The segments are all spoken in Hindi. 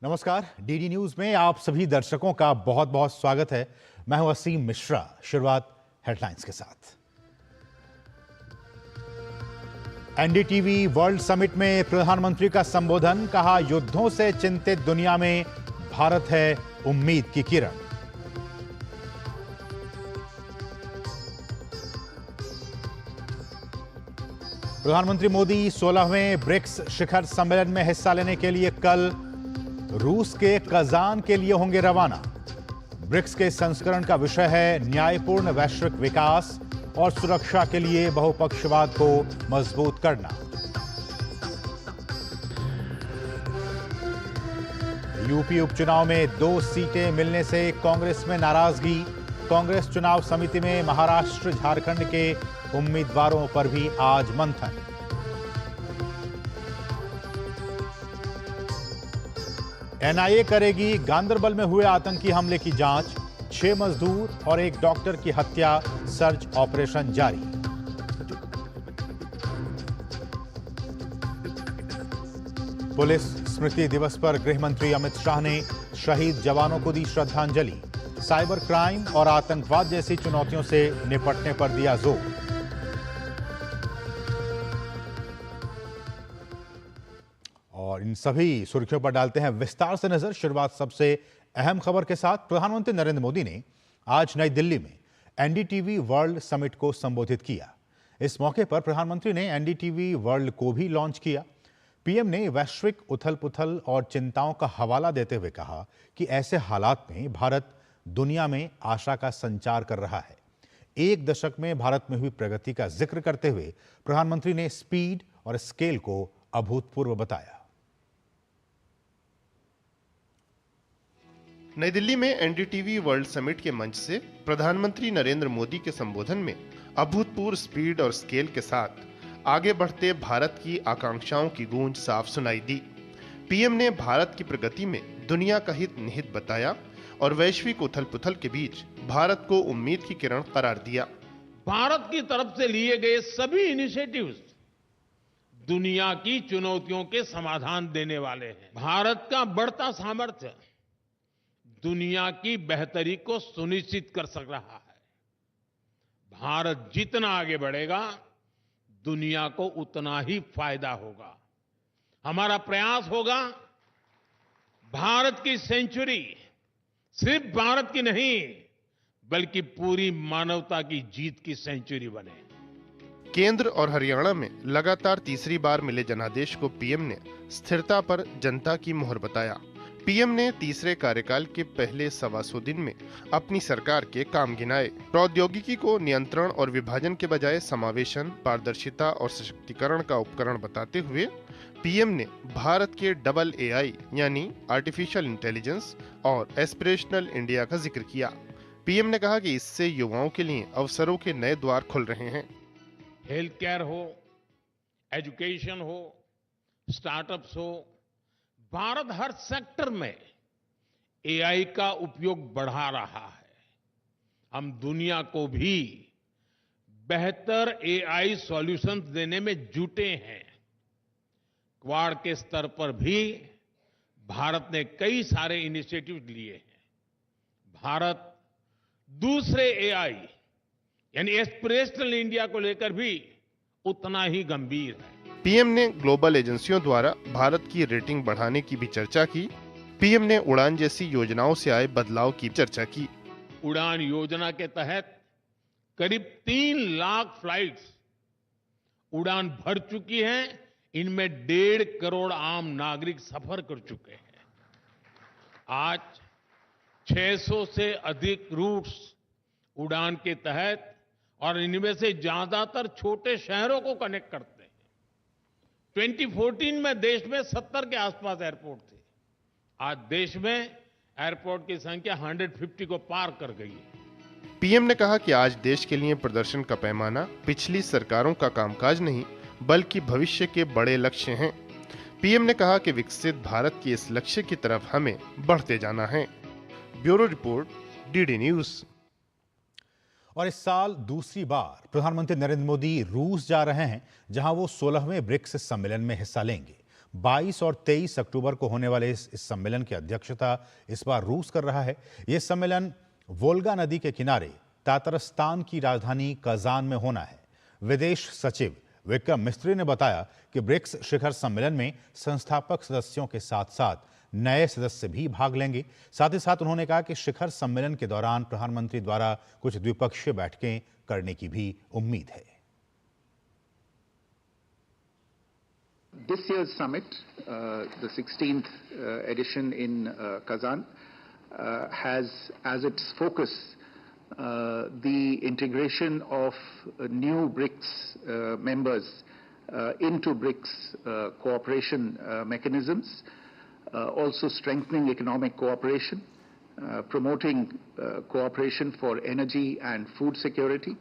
नमस्कार। डीडी न्यूज में आप सभी दर्शकों का बहुत बहुत स्वागत है। मैं हूं असीम मिश्रा। शुरुआत हेडलाइंस के साथ। एनडीटीवी वर्ल्ड समिट में प्रधानमंत्री का संबोधन। कहा, युद्धों से चिंतित दुनिया में भारत है उम्मीद की किरण। प्रधानमंत्री मोदी 16वें ब्रिक्स शिखर सम्मेलन में हिस्सा लेने के लिए कल रूस के कजान के लिए होंगे रवाना। ब्रिक्स के संस्करण का विषय है न्यायपूर्ण वैश्विक विकास और सुरक्षा के लिए बहुपक्षवाद को मजबूत करना। यूपी उपचुनाव में 2 सीटें मिलने से कांग्रेस में नाराजगी। कांग्रेस चुनाव समिति में महाराष्ट्र झारखंड के उम्मीदवारों पर भी आज मंथन। एनआईए करेगी गांदरबल में हुए आतंकी हमले की जांच। 6 मजदूर और 1 डॉक्टर की हत्या, सर्च ऑपरेशन जारी। पुलिस स्मृति दिवस पर गृह मंत्री अमित शाह ने शहीद जवानों को दी श्रद्धांजलि। साइबर क्राइम और आतंकवाद जैसी चुनौतियों से निपटने पर दिया जोर। और इन सभी सुर्खियों पर डालते हैं विस्तार से नजर। शुरुआत सबसे अहम खबर के साथ। प्रधानमंत्री नरेंद्र मोदी ने आज नई दिल्ली में एनडीटीवी वर्ल्ड समिट को संबोधित किया। इस मौके पर प्रधानमंत्री ने एनडीटीवी वर्ल्ड को भी लॉन्च किया। पीएम ने वैश्विक उथल-पुथल और चिंताओं का हवाला देते हुए कहा कि ऐसे हालात में भारत दुनिया में आशा का संचार कर रहा है। 1 दशक में भारत में हुई प्रगति का जिक्र करते हुए प्रधानमंत्री ने स्पीड और स्केल को अभूतपूर्व बताया। नई दिल्ली में एनडीटीवी वर्ल्ड समिट के मंच से प्रधानमंत्री नरेंद्र मोदी के संबोधन में अभूतपूर्व स्पीड और स्केल के साथ आगे बढ़ते भारत की आकांक्षाओं की गूंज साफ सुनाई दी। पीएम ने भारत की प्रगति में दुनिया का हित निहित बताया और वैश्विक उथल-पुथल के बीच भारत को उम्मीद की किरण करार दिया। भारत की तरफ से लिए गए सभी इनिशिएटिव्स दुनिया की चुनौतियों के समाधान देने वाले हैं। भारत का बढ़ता सामर्थ्य दुनिया की बेहतरी को सुनिश्चित कर सक रहा है। भारत जितना आगे बढ़ेगा, दुनिया को उतना ही फायदा होगा। हमारा प्रयास होगा भारत की सेंचुरी सिर्फ भारत की नहीं, बल्कि पूरी मानवता की जीत की सेंचुरी बने। केंद्र और हरियाणा में लगातार तीसरी बार मिले जनादेश को पीएम ने स्थिरता पर जनता की मोहर बताया। पीएम ने तीसरे कार्यकाल के पहले 125 दिन में अपनी सरकार के काम गिनाए। प्रौद्योगिकी को नियंत्रण और विभाजन के बजाय समावेशन, पारदर्शिता और सशक्तिकरण का उपकरण बताते हुए पीएम ने भारत के डबल एआई यानी आर्टिफिशियल इंटेलिजेंस और एस्पिरेशनल इंडिया का जिक्र किया। पीएम ने कहा कि इससे युवाओं के लिए अवसरों के नए द्वार खुल रहे हैं। हेल्थ केयर हो, एजुकेशन हो, स्टार्टअप्स हो, भारत हर सेक्टर में एआई का उपयोग बढ़ा रहा है। हम दुनिया को भी बेहतर एआई सॉल्यूशंस देने में जुटे हैं। क्वाड के स्तर पर भी भारत ने कई सारे इनिशिएटिव लिए हैं। भारत दूसरे एआई यानी एस्पिरेशनल इंडिया को लेकर भी उतना ही गंभीर है। पीएम ने ग्लोबल एजेंसियों द्वारा भारत की रेटिंग बढ़ाने की भी चर्चा की। पीएम ने उड़ान जैसी योजनाओं से आए बदलाव की चर्चा की। उड़ान योजना के तहत करीब 3 लाख फ्लाइट्स उड़ान भर चुकी हैं। इनमें 1.5 करोड़ आम नागरिक सफर कर चुके हैं। आज 600 से अधिक रूट्स उड़ान के तहत और इनमें से ज्यादातर छोटे शहरों को कनेक्ट करते हैं। 2014 में देश में 70 के आसपास एयरपोर्ट थे। आज देश में एयरपोर्ट की संख्या 150 को पार कर गई है। पीएम ने कहा कि आज देश के लिए प्रदर्शन का पैमाना पिछली सरकारों का कामकाज नहीं, बल्कि भविष्य के बड़े लक्ष्य हैं। पीएम ने कहा कि विकसित भारत के इस लक्ष्य की तरफ हमें बढ़ते जाना है। Bureau report, DD news. और इस साल दूसरी बार प्रधानमंत्री नरेंद्र मोदी रूस जा रहे हैं, जहां वो 16वें ब्रिक्स सम्मेलन में हिस्सा लेंगे। 22 और 23 अक्टूबर को होने वाले इस सम्मेलन की अध्यक्षता इस बार रूस कर रहा है। यह सम्मेलन वोल्गा नदी के किनारे तातरस्तान की राजधानी कजान में होना है। विदेश सचिव विक्रम मिस्त्री ने बताया कि ब्रिक्स शिखर सम्मेलन में संस्थापक सदस्यों के साथ साथ नए सदस्य भी भाग लेंगे। साथ ही साथ उन्होंने कहा कि शिखर सम्मेलन के दौरान प्रधानमंत्री द्वारा कुछ द्विपक्षीय बैठकें करने की भी उम्मीद है। This year's summit, the 16th edition in Kazan, has as its focus the integration of new BRICS members into BRICS cooperation mechanisms, also strengthening economic cooperation, promoting cooperation for energy and food security,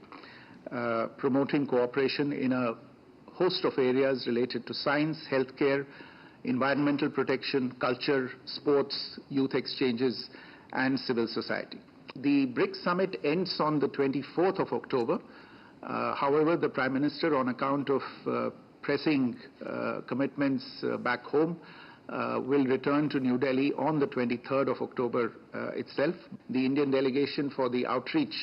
promoting cooperation in a host of areas related to science, healthcare, environmental protection, culture, sports, youth exchanges, and civil society. The BRICS summit ends on the 24th of October. However, the Prime Minister, on account of pressing commitments back home, will return to New Delhi on the 23rd of October itself. The Indian delegation for the outreach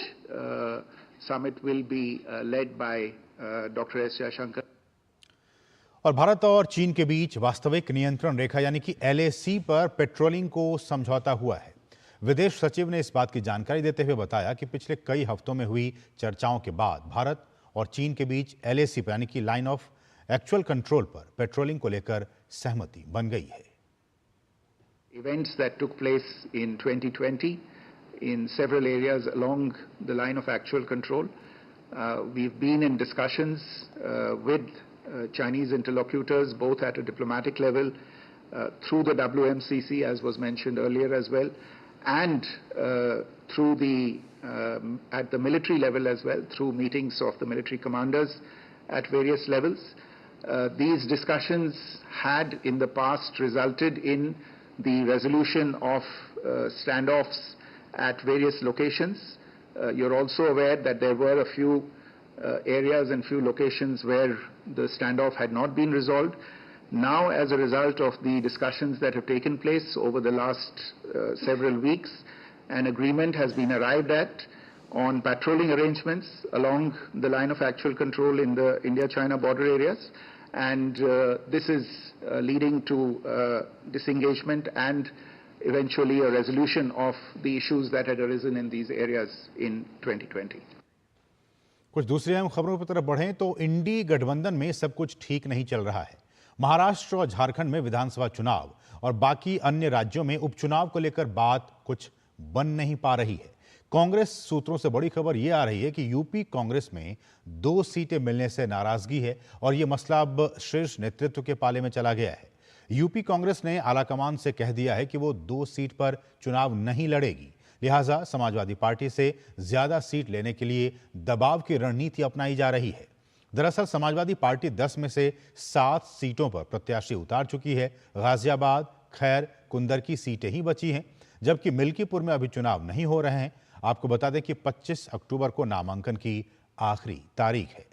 summit will be led by Dr. S. Jaishankar. और भारत और चीन के बीच वास्तविक नियंत्रण रेखा यानी कि LAC पर पेट्रोलिंग को समझौता हुआ है। विदेश सचिव ने इस बात की जानकारी देते हुए बताया कि पिछले कई हफ्तों में हुई चर्चाओं के बाद भारत और चीन के बीच LAC पर यानी कि लाइन ऑफ एक्चुअल कंट्रोल पर पेट्रोलिंग को लेकर सहमति बन गई है। Events that took place in 2020 in several areas along the line of actual control. We've been in discussions with Chinese interlocutors, both at a diplomatic level, through the WMCC, as was mentioned earlier as well, and through at the military level as well, through meetings of the military commanders at various levels. These discussions had in the past resulted in the resolution of standoffs at various locations. You're also aware that there were a few areas and few locations where the standoff had not been resolved. Now, as a result of the discussions that have taken place over the last several weeks, an agreement has been arrived at on patrolling arrangements along the line of actual control in the India-China border areas, and this is leading to disengagement and eventually a resolution of the issues that had arisen in these areas in 2020. कुछ दूसरी अहम खबरों की तरफ बढ़ें तो इंडी गठबंधन में सब कुछ ठीक नहीं चल रहा है। महाराष्ट्र और झारखंड में विधानसभा चुनाव और बाकी अन्य राज्यों में उपचुनाव को लेकर बात कुछ बन नहीं पा रही है। कांग्रेस सूत्रों से बड़ी खबर यह आ रही है कि यूपी कांग्रेस में 2 सीटें मिलने से नाराजगी है और यह मसला अब शीर्ष नेतृत्व के पाले में चला गया है। यूपी कांग्रेस ने आलाकमान से कह दिया है कि वो 2 सीट पर चुनाव नहीं लड़ेगी, लिहाजा समाजवादी पार्टी से ज्यादा सीट लेने के लिए दबाव की रणनीति अपनाई जा रही है। दरअसल समाजवादी पार्टी 10 में से 7 सीटों पर प्रत्याशी उतार चुकी है। गाजियाबाद, खैर, कुंदर की सीटें ही बची हैं, जबकि मिल्कीपुर में अभी चुनाव नहीं हो रहे हैं। आपको बता दें कि 25 अक्टूबर को नामांकन की आखिरी तारीख है।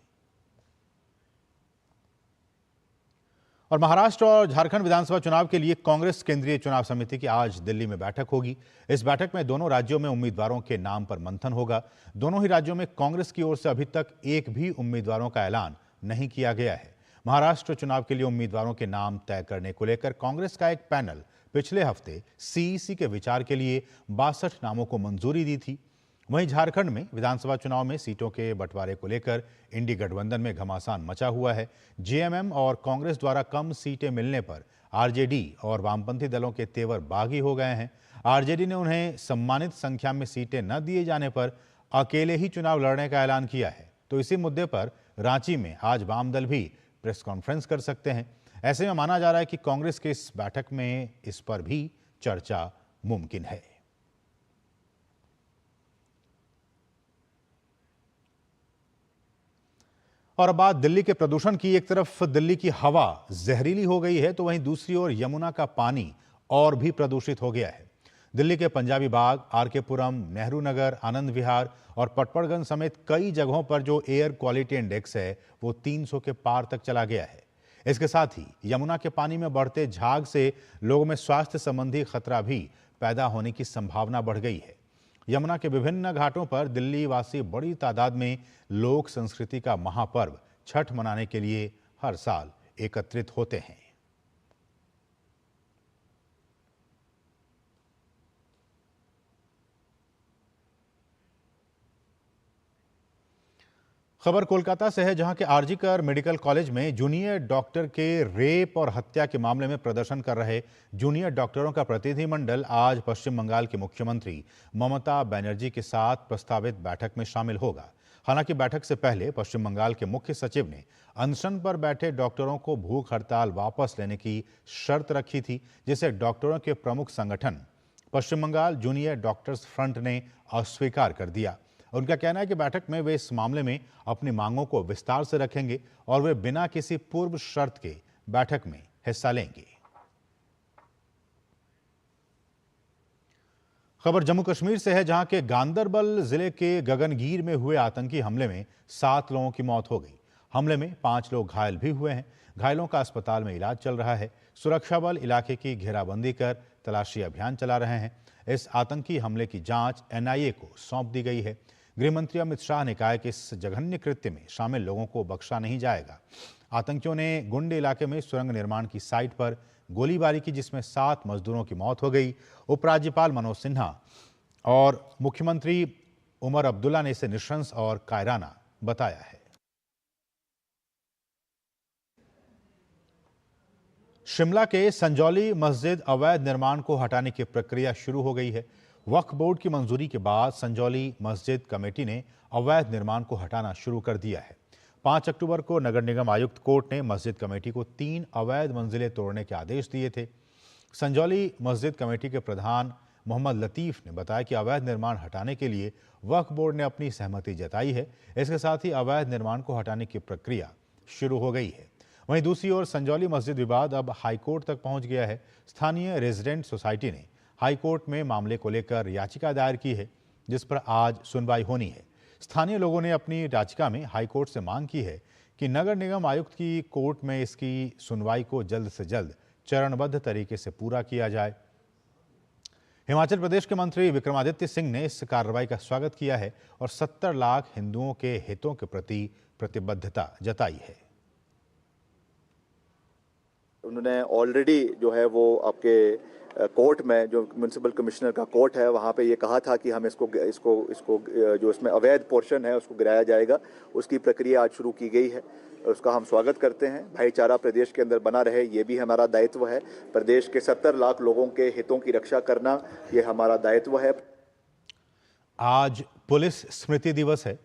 और महाराष्ट्र और झारखंड विधानसभा चुनाव के लिए कांग्रेस केंद्रीय चुनाव समिति की आज दिल्ली में बैठक होगी। इस बैठक में दोनों राज्यों में उम्मीदवारों के नाम पर मंथन होगा। दोनों ही राज्यों में कांग्रेस की ओर से अभी तक एक भी उम्मीदवारों का ऐलान नहीं किया गया है। महाराष्ट्र चुनाव के लिए उम्मीदवारों के नाम तय करने को लेकर कांग्रेस का एक पैनल पिछले हफ्ते सीईसी के विचार के लिए 62 नामों को मंजूरी दी थी। वहीं झारखंड में विधानसभा चुनाव में सीटों के बंटवारे को लेकर इंडी गठबंधन में घमासान मचा हुआ है। जेएमएम और कांग्रेस द्वारा कम सीटें मिलने पर आरजेडी और वामपंथी दलों के तेवर बागी हो गए हैं। आरजेडी ने उन्हें सम्मानित संख्या में सीटें न दिए जाने पर अकेले ही चुनाव लड़ने का ऐलान किया है। तो इसी मुद्दे पर रांची में आज वाम दल भी प्रेस कॉन्फ्रेंस कर सकते हैं। ऐसे में माना जा रहा है कि कांग्रेस की इस बैठक में इस पर भी चर्चा मुमकिन है। और अब बात दिल्ली के प्रदूषण की। एक तरफ दिल्ली की हवा जहरीली हो गई है तो वहीं दूसरी ओर यमुना का पानी और भी प्रदूषित हो गया है। दिल्ली के पंजाबी बाग, आरके पुरम, नेहरू नगर, आनंद विहार और पटपड़गंज समेत कई जगहों पर जो एयर क्वालिटी इंडेक्स है वो 300 के पार तक चला गया है। इसके साथ ही यमुना के पानी में बढ़ते झाग से लोगों में स्वास्थ्य संबंधी खतरा भी पैदा होने की संभावना बढ़ गई है। यमुना के विभिन्न घाटों पर दिल्ली वासी बड़ी तादाद में लोक संस्कृति का महापर्व छठ मनाने के लिए हर साल एकत्रित होते हैं। खबर कोलकाता से है, जहां के आरजीकर मेडिकल कॉलेज में जूनियर डॉक्टर के रेप और हत्या के मामले में प्रदर्शन कर रहे जूनियर डॉक्टरों का प्रतिनिधिमंडल आज पश्चिम बंगाल के मुख्यमंत्री ममता बनर्जी के साथ प्रस्तावित बैठक में शामिल होगा। हालांकि बैठक से पहले पश्चिम बंगाल के मुख्य सचिव ने अनशन पर बैठे डॉक्टरों को भूख हड़ताल वापस लेने की शर्त रखी थी, जिसे डॉक्टरों के प्रमुख संगठन पश्चिम बंगाल जूनियर डॉक्टर्स फ्रंट ने अस्वीकार कर दिया। उनका कहना है कि बैठक में वे इस मामले में अपनी मांगों को विस्तार से रखेंगे और वे बिना किसी पूर्व शर्त के बैठक में हिस्सा लेंगे। खबर जम्मू कश्मीर से है, जहां के गांदरबल जिले के गगनगीर में हुए आतंकी हमले में 7 लोगों की मौत हो गई। हमले में 5 लोग घायल भी हुए हैं। घायलों का अस्पताल में इलाज चल रहा है। सुरक्षा बल इलाके की घेराबंदी कर तलाशी अभियान चला रहे हैं। इस आतंकी हमले की जांच एनआईए को सौंप दी गई है। गृह मंत्री अमित शाह ने कहा है कि इस जघन्य कृत्य में शामिल लोगों को बख्शा नहीं जाएगा। आतंकियों ने गुंड इलाके में सुरंग निर्माण की साइट पर गोलीबारी की, जिसमें 7 मजदूरों की मौत हो गई। उपराज्यपाल मनोज सिन्हा और मुख्यमंत्री उमर अब्दुल्ला ने इसे नृशंस और कायराना बताया है। शिमला के संजौली मस्जिद अवैध निर्माण को हटाने की प्रक्रिया शुरू हो गई है। वक्फ बोर्ड की मंजूरी के बाद संजौली मस्जिद कमेटी ने अवैध निर्माण को हटाना शुरू कर दिया है। 5 अक्टूबर को नगर निगम आयुक्त कोर्ट ने मस्जिद कमेटी को 3 अवैध मंजिलें तोड़ने के आदेश दिए थे। संजौली मस्जिद कमेटी के प्रधान मोहम्मद लतीफ ने बताया कि अवैध निर्माण हटाने के लिए वक्फ बोर्ड ने अपनी सहमति जताई है। इसके साथ ही अवैध निर्माण को हटाने की प्रक्रिया शुरू हो गई है। वहीं दूसरी ओर संजौली मस्जिद विवाद अब हाईकोर्ट तक पहुंच गया है। स्थानीय रेजिडेंट सोसाइटी ने हाईकोर्ट में मामले को लेकर याचिका दायर की है, जिस पर आज सुनवाई होनी है। स्थानीय लोगों ने अपनी याचिका में हाईकोर्ट से मांग की है कि नगर निगम आयुक्त की कोर्ट में इसकी सुनवाई को जल्द से जल्द चरणबद्ध तरीके से पूरा किया जाए। हिमाचल प्रदेश के मंत्री विक्रमादित्य सिंह ने इस कार्रवाई का स्वागत किया है और 70 लाख हिंदुओं के हितों के प्रति प्रतिबद्धता जताई है। उन्होंने ऑलरेडी जो है वो आपके कोर्ट में, जो म्युनिसिपल कमिश्नर का कोर्ट है, वहाँ पे ये कहा था कि हम इसको जो इसमें अवैध पोर्शन है उसको गिराया जाएगा। उसकी प्रक्रिया आज शुरू की गई है, उसका हम स्वागत करते हैं। भाईचारा प्रदेश के अंदर बना रहे, ये भी हमारा दायित्व है। प्रदेश के 70 लाख लोगों के हितों की रक्षा करना ये हमारा दायित्व है। आज पुलिस स्मृति दिवस है।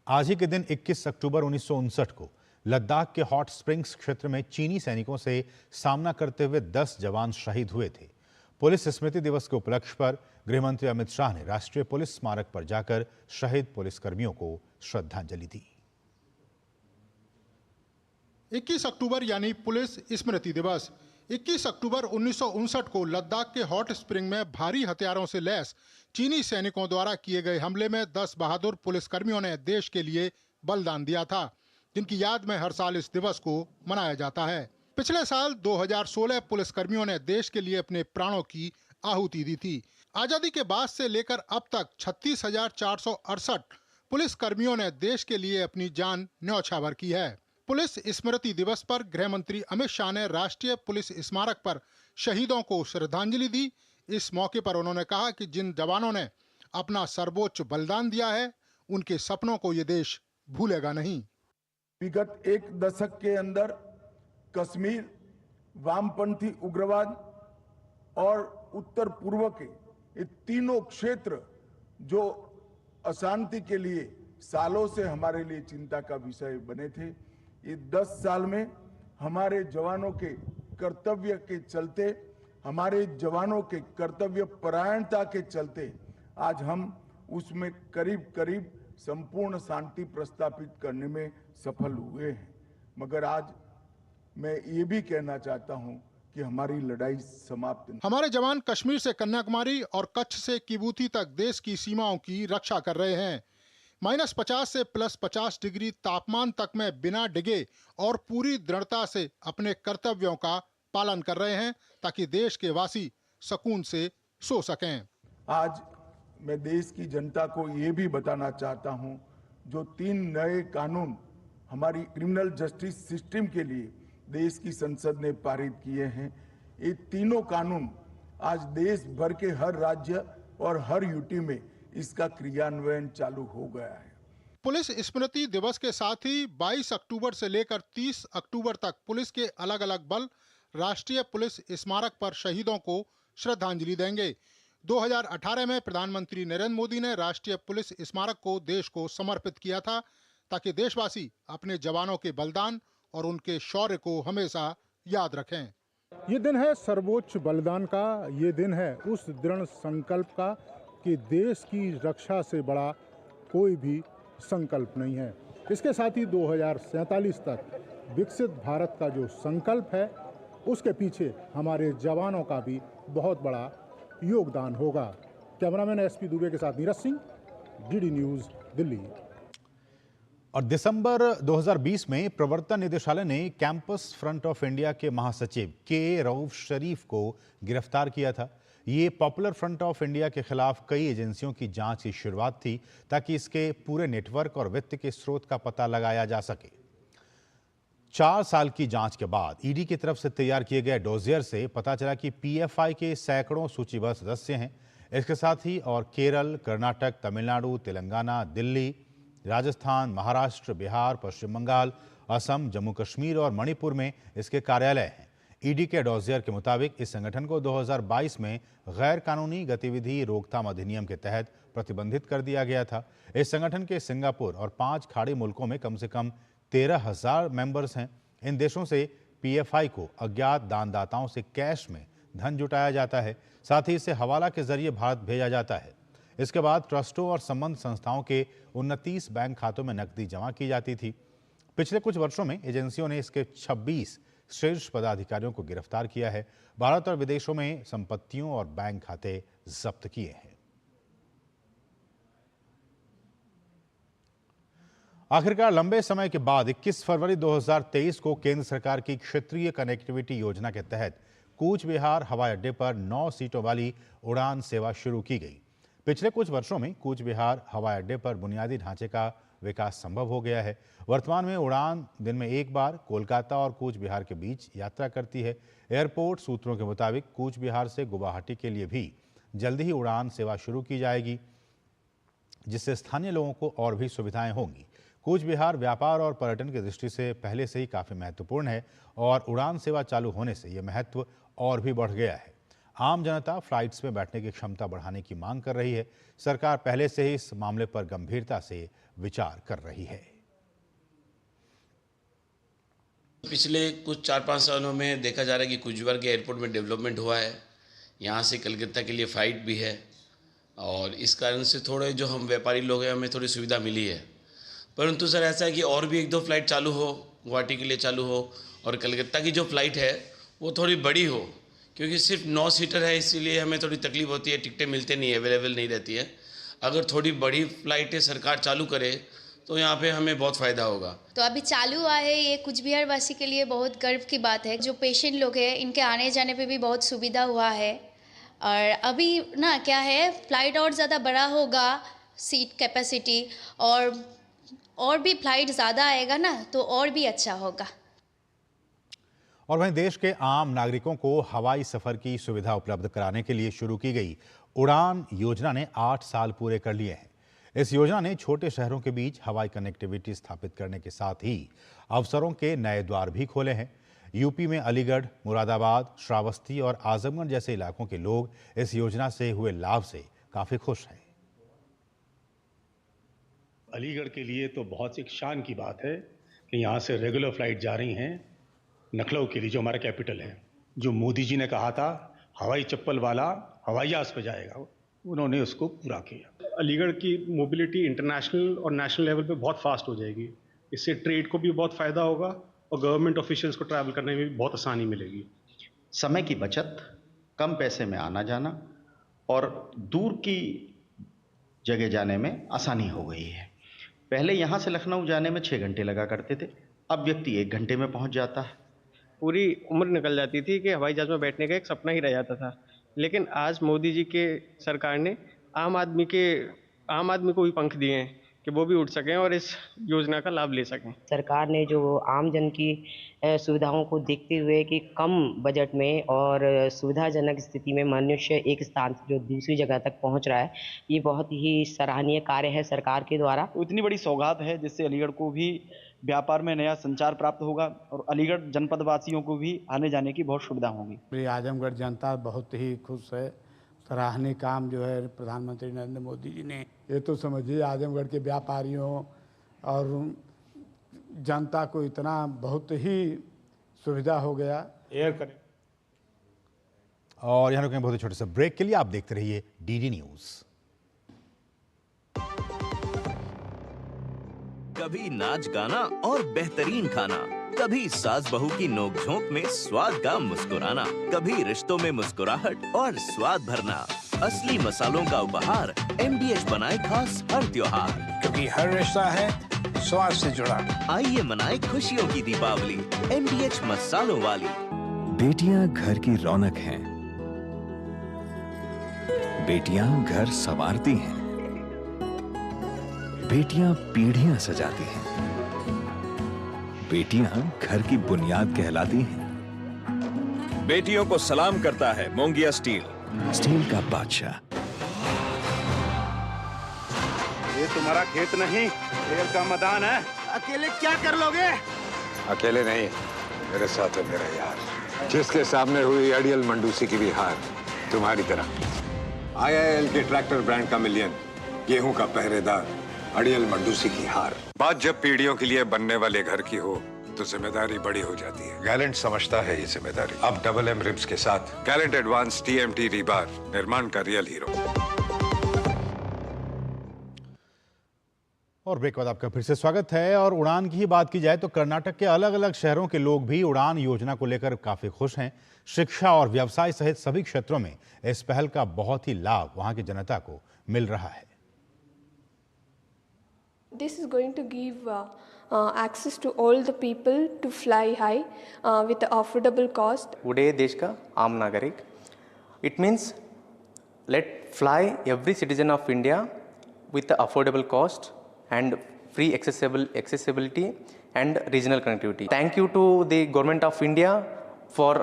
आज ही के दिन 21 अक्टूबर 1959 को लद्दाख के हॉट स्प्रिंग्स क्षेत्र में चीनी सैनिकों से सामना करते हुए 10 जवान शहीद हुए थे। पुलिस स्मृति दिवस के उपलक्ष्य पर गृह मंत्री अमित शाह ने राष्ट्रीय पुलिस स्मारक पर जाकर शहीद पुलिसकर्मियों को श्रद्धांजलि दी। 21 अक्टूबर यानी पुलिस स्मृति दिवस। 21 अक्टूबर 1959 को लद्दाख के हॉट स्प्रिंग में भारी हथियारों से लैस चीनी सैनिकों द्वारा किए गए हमले में 10 बहादुर पुलिसकर्मियों ने देश के लिए बलिदान दिया था, जिनकी याद में हर साल इस दिवस को मनाया जाता है। पिछले साल 2016 पुलिसकर्मियों ने देश के लिए अपने प्राणों की आहुति दी थी। आजादी के बाद से लेकर अब तक 36,468 पुलिसकर्मियों ने देश के लिए अपनी जान न्यौछावर की है। पुलिस स्मृति दिवस पर गृह मंत्री अमित शाह ने राष्ट्रीय पुलिस स्मारक पर शहीदों को श्रद्धांजलि दी। इस मौके पर उन्होंने कहा कि जिन जवानों ने अपना सर्वोच्च बलिदान दिया है, उनके सपनों को ये देश भूलेगा नहीं। विगत 1 दशक के अंदर कश्मीर, वामपंथी उग्रवाद और उत्तर पूर्व के ये तीनों क्षेत्र जो अशांति के लिए सालों से हमारे लिए चिंता का विषय बने थे, ये 10 साल में हमारे जवानों के कर्तव्य के चलते, हमारे जवानों के कर्तव्य परायणता के चलते आज हम उसमें करीब करीब संपूर्ण शांति प्रस्तापित करने में सफल हुए हैं। मगर आज मैं ये भी कहना चाहता हूं कि हमारी लड़ाई समाप्त नहीं। हमारे जवान कश्मीर से कन्याकुमारी और कच्छ से किबूती तक देश की सीमाओं की रक्षा कर रहे हैं। -50 से +50 डिग्री तापमान तक में बिना डिगे और पूरी दृढ़ता से अपने कर्तव्यों का पालन कर रहे हैं ताकि देश के वासी सुकून से सो सकें। आज मैं देश की जनता को ये भी बताना चाहता हूं, जो 3 नए कानून हमारी क्रिमिनल जस्टिस सिस्टम के लिए देश की संसद ने पारित किए हैं, ये तीनों कानून आज देश भर के हर राज्य और हर यूटी में इसका क्रियान्वयन चालू हो गया है। पुलिस स्मृति दिवस के साथ ही 22 अक्टूबर से लेकर 30 अक्टूबर तक पुलिस के अलग अलग बल राष्ट्रीय पुलिस स्मारक पर शहीदों को श्रद्धांजलि देंगे। 2018 में प्रधानमंत्री नरेंद्र मोदी ने राष्ट्रीय पुलिस स्मारक को देश को समर्पित किया था ताकि देशवासी अपने जवानों के बलिदान और उनके शौर्य को हमेशा याद रखें। ये दिन है सर्वोच्च बलिदान का, ये दिन है उस दृढ़ संकल्प का कि देश की रक्षा से बड़ा कोई भी संकल्प नहीं है। इसके साथ ही 2047 तक विकसित भारत का जो संकल्प है उसके पीछे हमारे जवानों का भी बहुत बड़ा योगदान होगा। कैमरामैन एसपी दुबे के साथ नीरज सिंह, डीडी न्यूज़, दिल्ली। और दिसंबर 2020 में प्रवर्तन निदेशालय ने कैंपस फ्रंट ऑफ इंडिया के महासचिव के रऊफ शरीफ को गिरफ्तार किया था। ये पॉपुलर फ्रंट ऑफ इंडिया के खिलाफ कई एजेंसियों की जांच की शुरुआत थी ताकि इसके पूरे नेटवर्क और वित्त के स्रोत का पता लगाया जा सके। 4 साल की जांच के बाद ईडी की तरफ से तैयार किए गए डोजियर से पता चला कि पीएफआई के सैकड़ों सूचीबद्ध सदस्य हैं। इसके साथ ही और केरल, कर्नाटक, तमिलनाडु, तेलंगाना, दिल्ली, राजस्थान, महाराष्ट्र, बिहार, पश्चिम बंगाल, असम, जम्मू कश्मीर और मणिपुर में इसके कार्यालय हैं। ईडी के डोजियर के मुताबिक इस संगठन को 2022 में गैर कानूनी गतिविधि रोकथाम अधिनियम के तहत प्रतिबंधित कर दिया गया था। इस संगठन के सिंगापुर और 5 खाड़ी मुल्कों में कम से कम 13,000 मेंबर्स हैं। इन देशों से पीएफआई को अज्ञात दानदाताओं से कैश में धन जुटाया जाता है, साथ ही इसे हवाला के जरिए भारत भेजा जाता है। इसके बाद ट्रस्टों और संबद्ध संस्थाओं के 29 बैंक खातों में नकदी जमा की जाती थी। पिछले कुछ वर्षों में एजेंसियों ने इसके 26 शीर्ष पदाधिकारियों को गिरफ्तार किया है। भारत और विदेशों में संपत्तियों और बैंक खाते जब्त किए हैं। आखिरकार लंबे समय के बाद 21 फरवरी 2023 को केंद्र सरकार की क्षेत्रीय कनेक्टिविटी योजना के तहत कूच बिहार हवाई अड्डे पर 9 सीटों वाली उड़ान सेवा शुरू की गई। पिछले कुछ वर्षों में कूच बिहार हवाई अड्डे पर बुनियादी ढांचे का विकास संभव हो गया है। वर्तमान में उड़ान दिन में एक बार कोलकाता और कूच बिहार के बीच यात्रा करती है। एयरपोर्ट सूत्रों के मुताबिक कूच बिहार से गुवाहाटी के लिए भी जल्दी ही उड़ान सेवा शुरू की जाएगी, जिससे स्थानीय लोगों को और भी सुविधाएं होंगी। कूच बिहार व्यापार और पर्यटन की दृष्टि से पहले से ही काफ़ी महत्वपूर्ण है और उड़ान सेवा चालू होने से यह महत्व और भी बढ़ गया है। आम जनता फ्लाइट्स में बैठने की क्षमता बढ़ाने की मांग कर रही है। सरकार पहले से ही इस मामले पर गंभीरता से विचार कर रही है। पिछले कुछ 4-5 सालों में देखा जा रहा है कि कूच बिहार के एयरपोर्ट में डेवलपमेंट हुआ है। यहाँ से कलकत्ता के लिए फ़्लाइट भी है और इस कारण से थोड़े जो हम व्यापारी लोग हैं हमें थोड़ी सुविधा मिली है। परंतु सर ऐसा है कि और भी 1-2 फ्लाइट चालू हो, गुवाहाटी के लिए चालू हो और कलकत्ता की जो फ़्लाइट है वो थोड़ी बड़ी हो, क्योंकि सिर्फ 9 सीटर है, इसीलिए हमें थोड़ी तकलीफ होती है, टिकटें मिलते नहीं है, अवेलेबल नहीं रहती है। अगर थोड़ी बड़ी फ्लाइटें सरकार चालू करे तो यहाँ पे हमें बहुत फ़ायदा होगा। तो अभी चालू हुआ है, ये कूच बिहार वासी के लिए बहुत गर्व की बात है। जो पेशेंट लोग हैं इनके आने जाने पे भी बहुत सुविधा हुआ है। और अभी ना क्या है, फ्लाइट और ज़्यादा बड़ा होगा, सीट कैपेसिटी और भी फ्लाइट ज़्यादा आएगा ना तो और भी अच्छा होगा। और वहीं देश के आम नागरिकों को हवाई सफर की सुविधा उपलब्ध कराने के लिए शुरू की गई उड़ान योजना ने 8 साल पूरे कर लिए हैं। इस योजना ने छोटे शहरों के बीच हवाई कनेक्टिविटी स्थापित करने के साथ ही अवसरों के नए द्वार भी खोले हैं। यूपी में अलीगढ़, मुरादाबाद, श्रावस्ती और आजमगढ़ जैसे इलाकों के लोग इस योजना से हुए लाभ से काफी खुश हैं। अलीगढ़ के लिए तो बहुत एक शान की बात है कि यहाँ से रेगुलर फ्लाइट जा रही हैं लखनऊ के लिए, जो हमारा कैपिटल है। जो मोदी जी ने कहा था हवाई चप्पल वाला हवाई जहाज पे जाएगा, उन्होंने उसको पूरा किया। अलीगढ़ की मोबिलिटी इंटरनेशनल और नेशनल लेवल पे बहुत फास्ट हो जाएगी। इससे ट्रेड को भी बहुत फ़ायदा होगा और गवर्नमेंट ऑफिशियल्स को ट्रैवल करने में भी बहुत आसानी मिलेगी। समय की बचत, कम पैसे में आना जाना और दूर की जगह जाने में आसानी हो गई है। पहले यहाँ से लखनऊ जाने में 6 घंटे लगा करते थे, अब व्यक्ति 1 घंटे में पहुँच जाता है। पूरी उम्र निकल जाती थी कि हवाई जहाज में बैठने का एक सपना ही रह जाता था। लेकिन आज मोदी जी के सरकार ने आम आदमी को भी पंख दिए हैं कि वो भी उठ सकें और इस योजना का लाभ ले सकें। सरकार ने जो आम जन की सुविधाओं को देखते हुए कि कम बजट में और सुविधाजनक स्थिति में मनुष्य एक स्थान से जो दूसरी जगह तक पहुंच रहा है, ये बहुत ही सराहनीय कार्य है सरकार के द्वारा। इतनी बड़ी सौगात है जिससे अलीगढ़ को भी व्यापार में नया संचार प्राप्त होगा और अलीगढ़ जनपद वासियों को भी आने जाने की बहुत सुविधा होगी। आजमगढ़ जनता बहुत ही खुश है। सराहनीय काम जो है प्रधानमंत्री नरेंद्र मोदी जी ने, ये तो समझिए आजमगढ़ के व्यापारियों और जनता को इतना बहुत ही सुविधा हो गया। और यहाँ रुकें बहुत ही छोटे से ब्रेक के लिए। आप देखते रहिए डीडी न्यूज। कभी नाच गाना और बेहतरीन खाना, कभी सास बहू की नोक-झोंक में स्वाद का मुस्कुराना, कभी रिश्तों में मुस्कुराहट और स्वाद भरना। असली मसालों का उपहार MDH बनाए खास हर त्योहार, क्योंकि हर रिश्ता है स्वाद से जुड़ा। आइए मनाए खुशियों की दीपावली MDH मसालों वाली। बेटियां घर की रौनक हैं, बेटियां घर संवारती हैं, बेटियां पीढ़ियां सजाती हैं, बेटियां घर की बुनियाद कहलाती हैं। बेटियों को सलाम करता है मोंगिया स्टील, स्टील का बादशाह। ये तुम्हारा खेत नहीं, खेल का मैदान है। अकेले क्या कर लोगे? अकेले नहीं, मेरे साथ है मेरा यार, जिसके सामने हुई अड़ियल मंडूसी की भी हार तुम्हारी तरह। IIL के ट्रैक्टर ब्रांड का मिलियन, गेहूं का पहरेदार, अड़ियल मंडूसी की हार। बात जब पीढ़ियों के लिए बनने वाले घर की हो तो जिम्मेदारी बड़ी हो जाती है। गैलेंट समझता है ये जिम्मेदारी। अब डबल M रिब्स के साथ गैलेंट एडवांस TMT रीबार, निर्माण का रियल हीरो। और ब्रेक के बाद आपका फिर से स्वागत है। और उड़ान की ही बात की जाए तो कर्नाटक के अलग अलग शहरों के लोग भी उड़ान योजना को लेकर काफी खुश हैं। शिक्षा और व्यवसाय सहित सभी क्षेत्रों में इस पहल का बहुत ही लाभ वहां की जनता को मिल रहा है। This is going to give access to all the people to fly high with affordable cost. उड़े देश का आम नागरिक. It means let fly every citizen of India with the affordable cost and free accessibility and regional connectivity. Thank you to the government of India for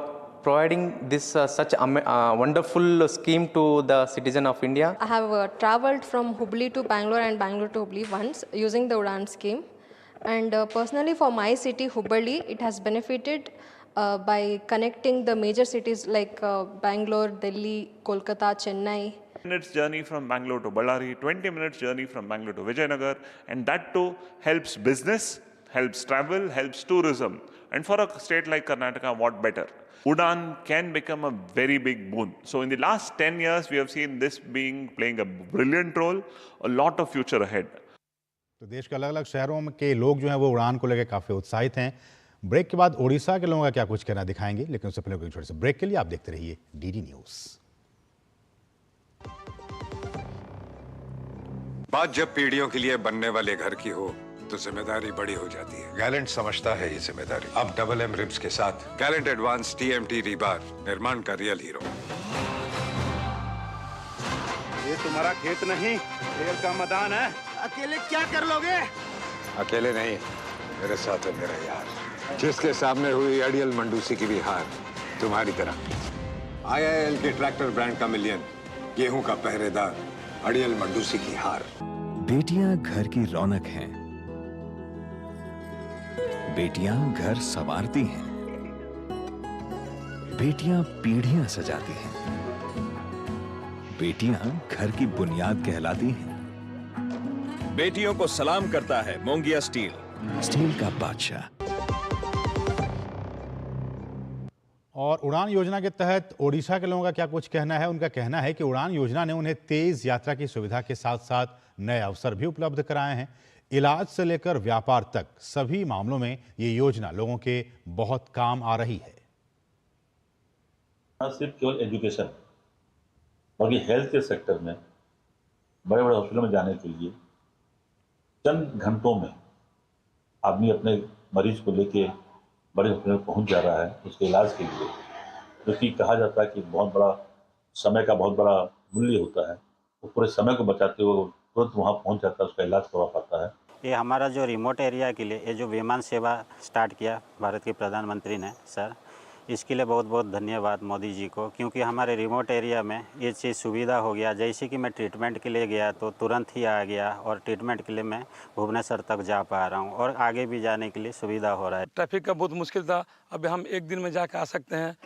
providing this such a wonderful scheme to the citizen of India. I have traveled from Hubli to Bangalore and Bangalore to Hubli once using the Udan scheme, and personally for my city Hubli, it has benefited by connecting the major cities like Bangalore, Delhi, Kolkata, Chennai. Minutes journey from Bangalore to Ballari, 20 minutes journey from Bangalore to Vijayanagar, and that too helps business, helps travel, helps tourism. And for a state like Karnataka, what better? Udan can become a very big boon. So in the last 10 years, we have seen this playing a brilliant role, a lot of future ahead. तो देश के अलग अलग शहरों के लोग जो हैं वो उड़ान को लेकर काफी उत्साहित हैं। ब्रेक के बाद ओडिशा के लोगों का क्या कुछ कहना दिखाएंगे, लेकिन उससे पहले छोटे से ब्रेक के लिए आप देखते रहिए डीडी न्यूज। बात जब पीढ़ियों के लिए बनने वाले घर की हो तो जिम्मेदारी बड़ी हो जाती है। गैलेंट समझता है ये जिम्मेदारी। अब डबल M रिब्स के साथ गैलेंट एडवांस TMT रीबार, निर्माण का रियल हीरो। ये तुम्हारा खेत नहीं, खेल का मैदान है। अकेले क्या कर लोगे? अकेले नहीं, मेरे साथ है मेरा यार, जिसके सामने हुई अड़ियल मंडूसी की भी हार तुम्हारी तरह। IIL के ट्रैक्टर ब्रांड का मिलियन, गेहूं का पहरेदार, अड़ियल मंडूसी की हार। बेटियां घर की रौनक हैं, बेटियां घर संवारती हैं, बेटियां पीढ़ियां सजाती हैं, बेटियां घर की बुनियाद कहलाती हैं। बेटियों को सलाम करता है मोंगिया स्टील, स्टील का बादशाह। और उड़ान योजना के तहत ओडिशा के लोगों का क्या कुछ कहना है। उनका कहना है कि उड़ान योजना ने उन्हें तेज यात्रा की सुविधा के साथ साथ नए अवसर भी उपलब्ध कराए हैं। इलाज से लेकर व्यापार तक सभी मामलों में ये योजना लोगों के बहुत काम आ रही है। सिर्फ केवल एजुकेशन, बल्कि हेल्थ के सेक्टर में बड़े बड़े हॉस्पिटलों में जाने के लिए चंद घंटों में आदमी अपने मरीज को लेके बड़े हॉस्पिटल पहुंच जा रहा है उसके इलाज के लिए, क्योंकि कहा जाता है कि बहुत बड़ा समय का बहुत बड़ा मूल्य होता है। वो पूरे समय को बचाते हुए तुरंत वहाँ पहुँच जाता है, उसका इलाज करवा पाता है। ये हमारा जो रिमोट एरिया के लिए ये जो विमान सेवा स्टार्ट किया भारत के प्रधानमंत्री ने सर, इसके लिए बहुत बहुत धन्यवाद मोदी जी को, क्योंकि हमारे रिमोट एरिया में ये चीज़ सुविधा हो गया। जैसे कि मैं ट्रीटमेंट के लिए गया तो तुरंत ही आ गया और ट्रीटमेंट के लिए मैं भुवनेश्वर तक जा पा रहा हूँ और आगे भी जाने के लिए सुविधा हो रहा है। ट्रैफिक का बहुत मुश्किल था, अब हम एक दिन में जाकर आ सकते हैं,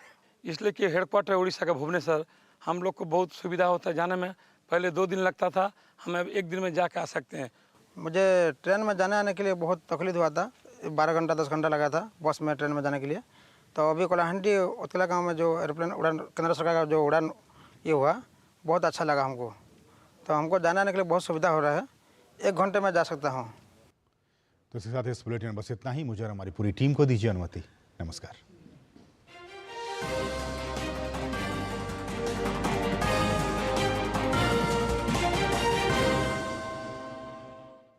इसलिए कि हेडक्वार्टर उड़ीसा का भुवनेश्वर, हम लोग को बहुत सुविधा होता है जाने में। पहले 2 दिन लगता था, हम अब 1 दिन में जाकर आ सकते हैं। मुझे ट्रेन में जाने आने के लिए बहुत तकलीफ हुआ था, 12 घंटा 10 घंटा लगा था बस में ट्रेन में जाने के लिए। तो अभी कोलाहंडी उतला गांव में जो एरोप्लेन उड़ान केंद्र सरकार का जो उड़ान ये हुआ, बहुत अच्छा लगा हमको। तो हमको जाने आने के लिए बहुत सुविधा हो रहा है, 1 घंटे में जा सकता हूँ। तो इसके साथ इस बुलेटिन में बस इतना ही। मुझे और हमारी पूरी टीम को दीजिए अनुमति। नमस्कार।